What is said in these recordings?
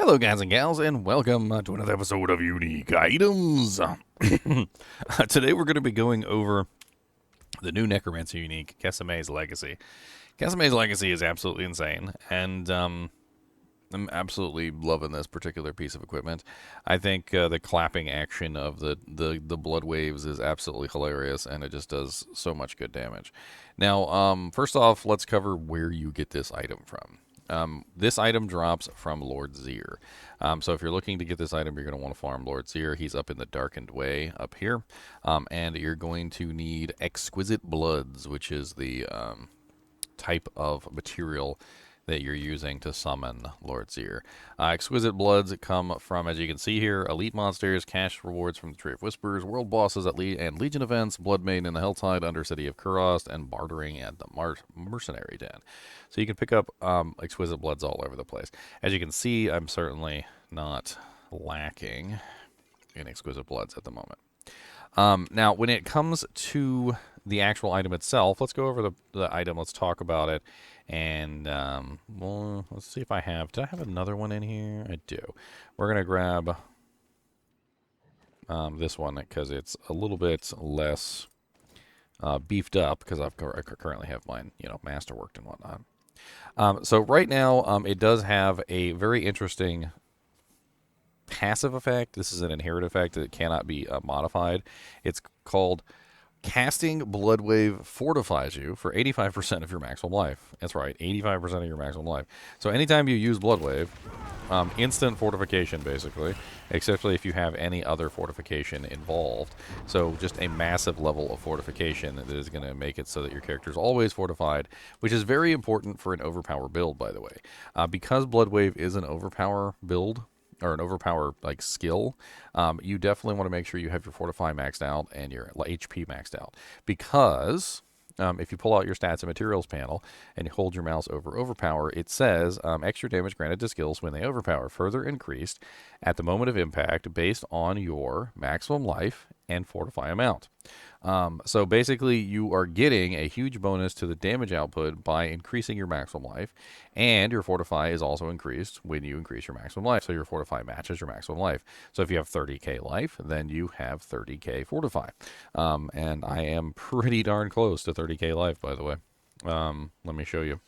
Hello, guys and gals, and welcome to another episode of Unique Items. Today we're going to be going over the new Necromancer Unique, Kessime's Legacy. Kessime's Legacy is absolutely insane, and I'm absolutely loving this particular piece of equipment. I think the clapping action of the blood waves is absolutely hilarious, and it just does so much good damage. Now, first off, let's cover where you get this item from. This item drops from Lord Zir. So if you're looking to get this item, you're going to want to farm Lord Zir. He's up in the Darkened Way up here. And you're going to need Exquisite Bloods, which is the type of material that you're using to summon Lord Zir. Exquisite Bloods come from, as you can see here, Elite Monsters, cash rewards from the Tree of Whispers, World Bosses and Legion events, Blood Maiden in the HellTide, Undercity of Kurost, and bartering at the Mercenary Den. So you can pick up Exquisite Bloods all over the place. As you can see, I'm certainly not lacking in Exquisite Bloods at the moment. Now, when it comes to the actual item itself, let's go over the item, let's talk about it, and well, let's see if I have, did I have another one in here? I do. We're going to grab this one because it's a little bit less beefed up, because I currently have mine, masterworked and whatnot. So right now, it does have a very interesting passive effect. This is an inherent effect that cannot be modified. It's called Casting Blood Wave Fortifies you for 85% of your maximum life. That's right, 85% of your maximum life. So anytime you use Blood Wave, instant fortification basically, except if you have any other fortification involved. So just a massive level of fortification that is going to make it so that your character is always fortified, which is very important for an overpower build, by the way. Because Blood Wave is an overpower build, or an overpower skill, you definitely want to make sure you have your Fortify maxed out and your HP maxed out. Because if you pull out your stats and materials panel and you hold your mouse over overpower, it says extra damage granted to skills when they overpower, further increased at the moment of impact based on your maximum life and Fortify amount. So basically you are getting a huge bonus to the damage output by increasing your maximum life, and your Fortify is also increased when you increase your maximum life. So your Fortify matches your maximum life. So if you have 30k life, then you have 30k Fortify. And I am pretty darn close to 30k life, by the way. Let me show you.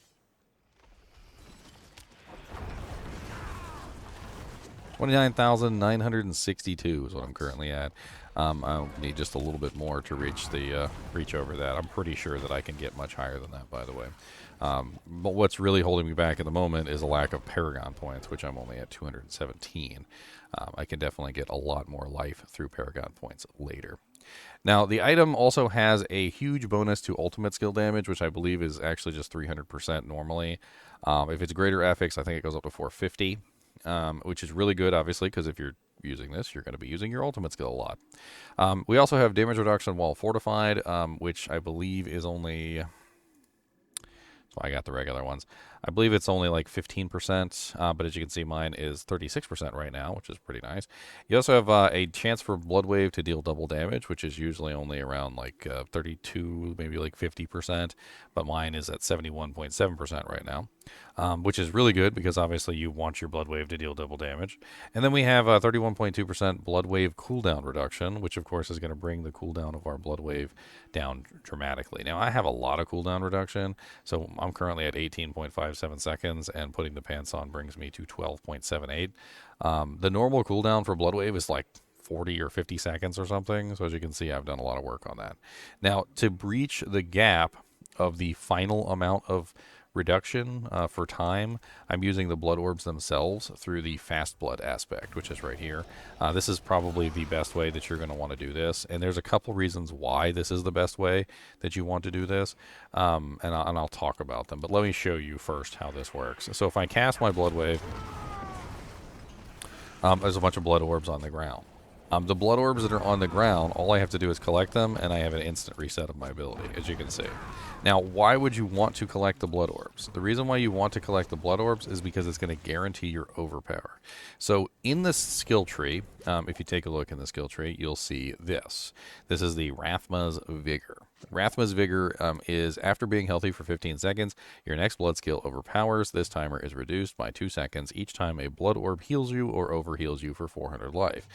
$29,962 is what I'm currently at. I'll need just a little bit more to reach over that. I'm pretty sure that I can get much higher than that, by the way. But what's really holding me back at the moment is a lack of Paragon points, which I'm only at 217. I can definitely get a lot more life through Paragon points later. Now, the item also has a huge bonus to ultimate skill damage, which I believe is actually just 300% normally. If it's greater affix, I think it goes up to 450. Which is really good, obviously, because if you're using this, you're going to be using your ultimate skill a lot. We also have damage reduction while fortified, which I believe is only... So I got the regular ones. I believe it's only like 15%, but as you can see, mine is 36% right now, which is pretty nice. You also have a chance for Blood Wave to deal double damage, which is usually only around like 32, maybe like 50%, but mine is at 71.7% right now, which is really good because obviously you want your Blood Wave to deal double damage. And then we have 31.2% Blood Wave cooldown reduction, which of course is going to bring the cooldown of our Blood Wave down dramatically. Now I have a lot of cooldown reduction, so I'm currently at 18.57 seconds, and putting the pants on brings me to 12.78. The normal cooldown for Blood Wave is like 40 or 50 seconds or something, so as you can see, I've done a lot of work on that. Now, to breach the gap of the final amount of reduction for time, I'm using the blood orbs themselves through the fast blood aspect, which is right here. This is probably the best way that you're going to want to do this, and there's a couple reasons why this is the best way that you want to do this, and I'll talk about them, but let me show you first how this works. So if I cast my blood wave, there's a bunch of blood orbs on the ground. The blood orbs that are on the ground, all I have to do is collect them, and I have an instant reset of my ability, as you can see. Now, why would you want to collect the blood orbs? The reason why you want to collect the blood orbs is because it's going to guarantee your overpower. So in the skill tree, if you take a look in the skill tree, you'll see this. This is the Rathma's Vigor. Rathma's Vigor is after being healthy for 15 seconds, your next blood skill overpowers. This timer is reduced by 2 seconds each time a blood orb heals you or overheals you for 400 life.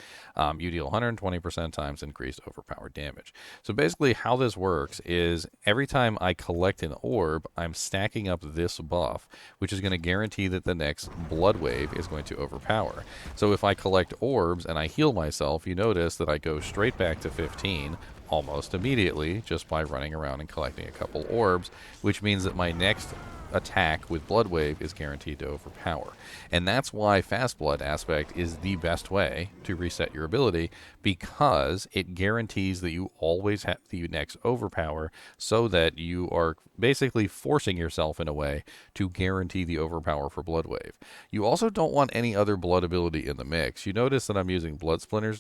You deal 120% times increased overpowered damage. So basically how this works is every time I collect an orb, I'm stacking up this buff, which is going to guarantee that the next blood wave is going to overpower. So if I collect orbs and I heal myself, you notice that I go straight back to 15 almost immediately just by running around and collecting a couple orbs, which means that my next attack with Blood Wave is guaranteed to overpower. And that's why Fast Blood aspect is the best way to reset your ability, because it guarantees that you always have the next overpower, so that you are basically forcing yourself in a way to guarantee the overpower for Blood Wave. You also don't want any other blood ability in the mix. You notice that I'm using bone splinters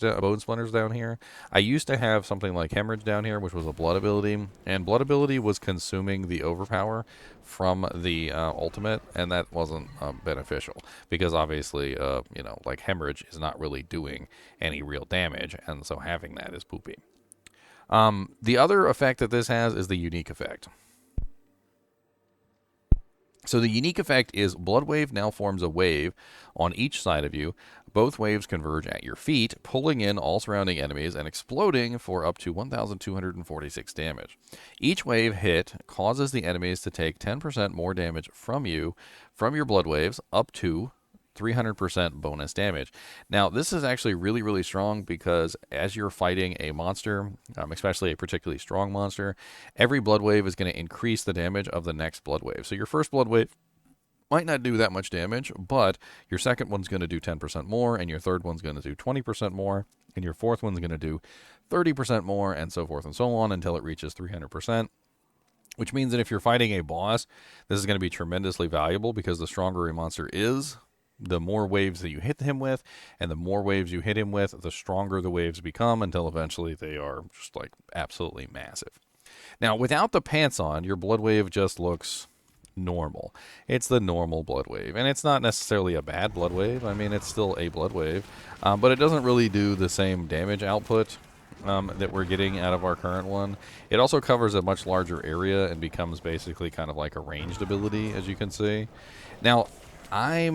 down here. I used to have something like Hemorrhage down here, which was a blood ability, and blood ability was consuming the overpower from the ultimate, and that wasn't beneficial, because obviously, like Hemorrhage is not really doing any real damage, and so having that is poopy. The other effect that this has is the unique effect. So the unique effect is Blood Wave now forms a wave on each side of you. Both waves converge at your feet, pulling in all surrounding enemies and exploding for up to 1,246 damage. Each wave hit causes the enemies to take 10% more damage from you, from your blood waves, up to 300% bonus damage. Now, this is actually really, really strong, because as you're fighting a monster, especially a particularly strong monster, every blood wave is going to increase the damage of the next blood wave. So your first blood wave might not do that much damage, but your second one's going to do 10% more, and your third one's going to do 20% more, and your fourth one's going to do 30% more, and so forth and so on until it reaches 300%. Which means that if you're fighting a boss, this is going to be tremendously valuable, because the stronger a monster is, the more waves that you hit him with, and the more waves you hit him with, the stronger the waves become, until eventually they are just like absolutely massive. Now, without the pants on, your blood wave just looks normal. It's the normal blood wave, and it's not necessarily a bad blood wave. I mean, it's still a blood wave, but it doesn't really do the same damage output that we're getting out of our current one. It also covers a much larger area and becomes basically kind of like a ranged ability, as you can see. Now, I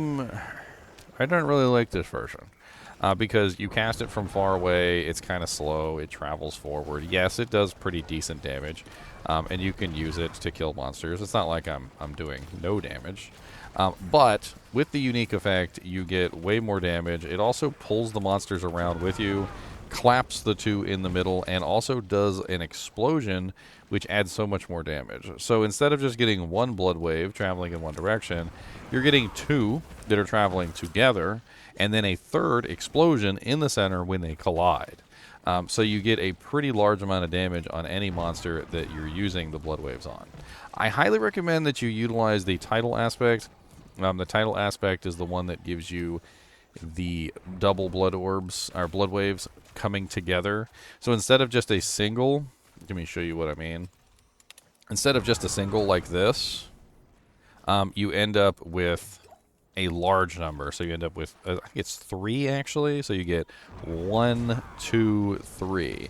don't really like this version, because you cast it from far away. It's kind of slow. It travels forward. Yes, it does pretty decent damage, and you can use it to kill monsters. It's not like I'm doing no damage. But with the unique effect, you get way more damage. It also pulls the monsters around with you, claps the two in the middle, and also does an explosion, which adds so much more damage. So instead of just getting one blood wave traveling in one direction, you're getting two that are traveling together, and then a third explosion in the center when they collide. So you get a pretty large amount of damage on any monster that you're using the blood waves on. I highly recommend that you utilize the title aspect. The title aspect is the one that gives you the double blood orbs, or blood waves, coming together. So instead of just a single, let me show you what I mean. Instead of just a single like this, you end up with a large number. So you end up with, I think it's 3 actually. So you get 1, 2, 3.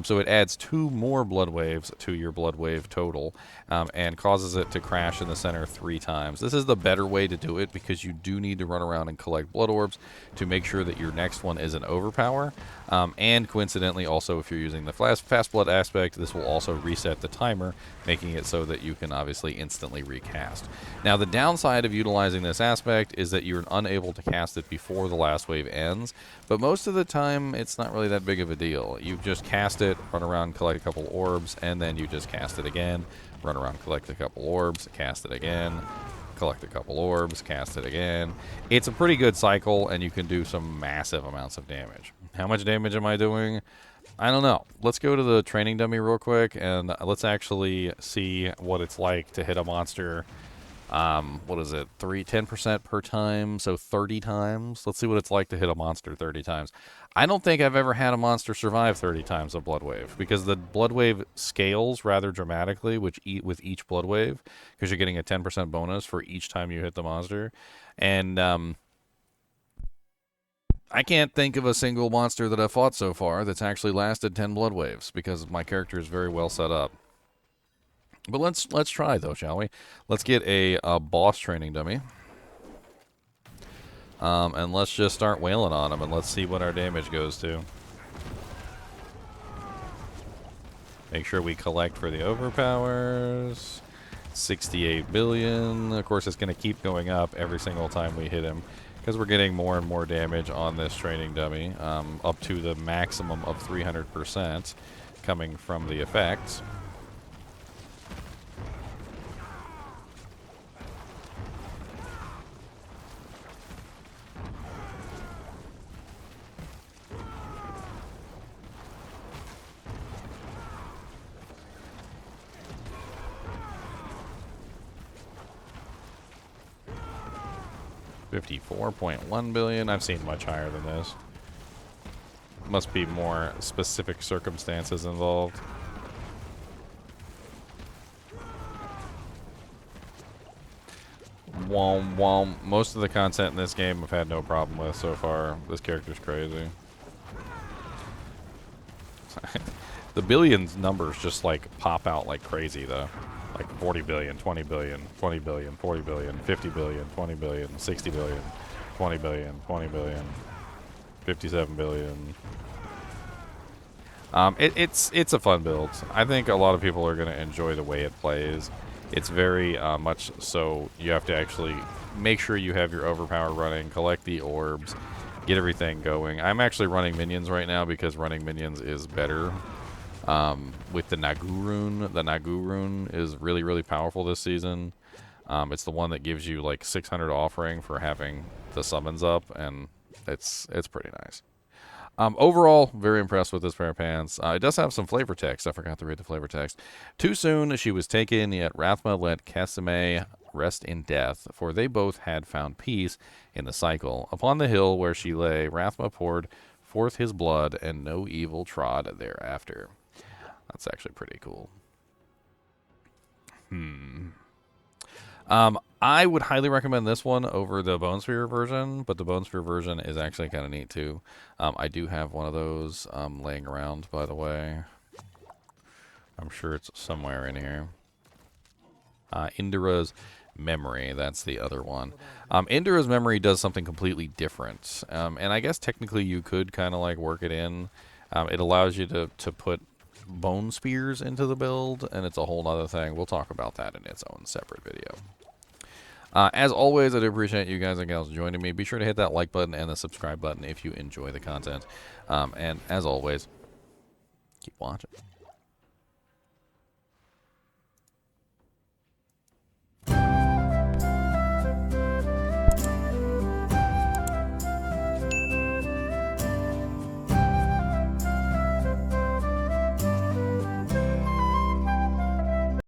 So it adds 2 more blood waves to your blood wave total, and causes it to crash in the center 3 times. This is the better way to do it, because you do need to run around and collect blood orbs to make sure that your next one is an overpower. And coincidentally, also, if you're using the fast blood aspect, this will also reset the timer, making it so that you can obviously instantly recast. Now, the downside of utilizing this aspect is that you're unable to cast it before the last wave ends, but most of the time it's not really that big of a deal. You just cast it, run around, collect a couple orbs, and then you just cast it again, run around, collect a couple orbs, cast it again, collect a couple orbs, cast it again. It's a pretty good cycle, and you can do some massive amounts of damage. How much damage am I doing? I don't know. Let's go to the training dummy real quick, and let's actually see what it's like to hit a monster. What is it? 10% per time, so 30 times. Let's see what it's like to hit a monster 30 times. I don't think I've ever had a monster survive 30 times a blood wave, because the blood wave scales rather dramatically with each blood wave, because you're getting a 10% bonus for each time you hit the monster. And I can't think of a single monster that I've fought so far that's actually lasted 10 blood waves, because my character is very well set up. But let's try though, shall we? Let's get a boss training dummy. And let's just start wailing on him, and let's see what our damage goes to. Make sure we collect for the overpowers. 68 billion. Of course, it's going to keep going up every single time we hit him, because we're getting more and more damage on this training dummy, up to the maximum of 300% coming from the effect. $54.1 billion. I've seen much higher than this. Must be more specific circumstances involved. Most of the content in this game I've had no problem with so far. This character's crazy. The billions numbers just like pop out like crazy though. Like 40 billion, 20 billion, 20 billion, 40 billion, 50 billion, 20 billion, 60 billion, 20 billion, 20 billion, 57 billion. It's a fun build. I think a lot of people are going to enjoy the way it plays. It's very much so you have to actually make sure you have your overpower running, collect the orbs, get everything going. I'm actually running minions right now because running minions is better. With the Nagu rune. The Nagu rune is really, really powerful this season. It's the one that gives you like 600 offering for having the summons up, and it's pretty nice. Overall, very impressed with this pair of pants. It does have some flavor text. I forgot to read the flavor text. Too soon she was taken, yet Rathma let Kessime rest in death, for they both had found peace in the cycle. Upon the hill where she lay, Rathma poured forth his blood, and no evil trod thereafter. That's actually pretty cool. I would highly recommend this one over the Bone Sphere version, but the Bone Sphere version is actually kind of neat too. I do have one of those laying around, by the way. I'm sure it's somewhere in here. Indira's Memory, that's the other one. Indira's Memory does something completely different, and I guess technically you could kind of like work it in. It allows you to put bone spears into the build, and it's a whole other thing. We'll talk about that in its own separate video. As always, I do appreciate you guys and gals joining me. Be sure to hit that like button and the subscribe button if you enjoy the content. And as always, keep watching.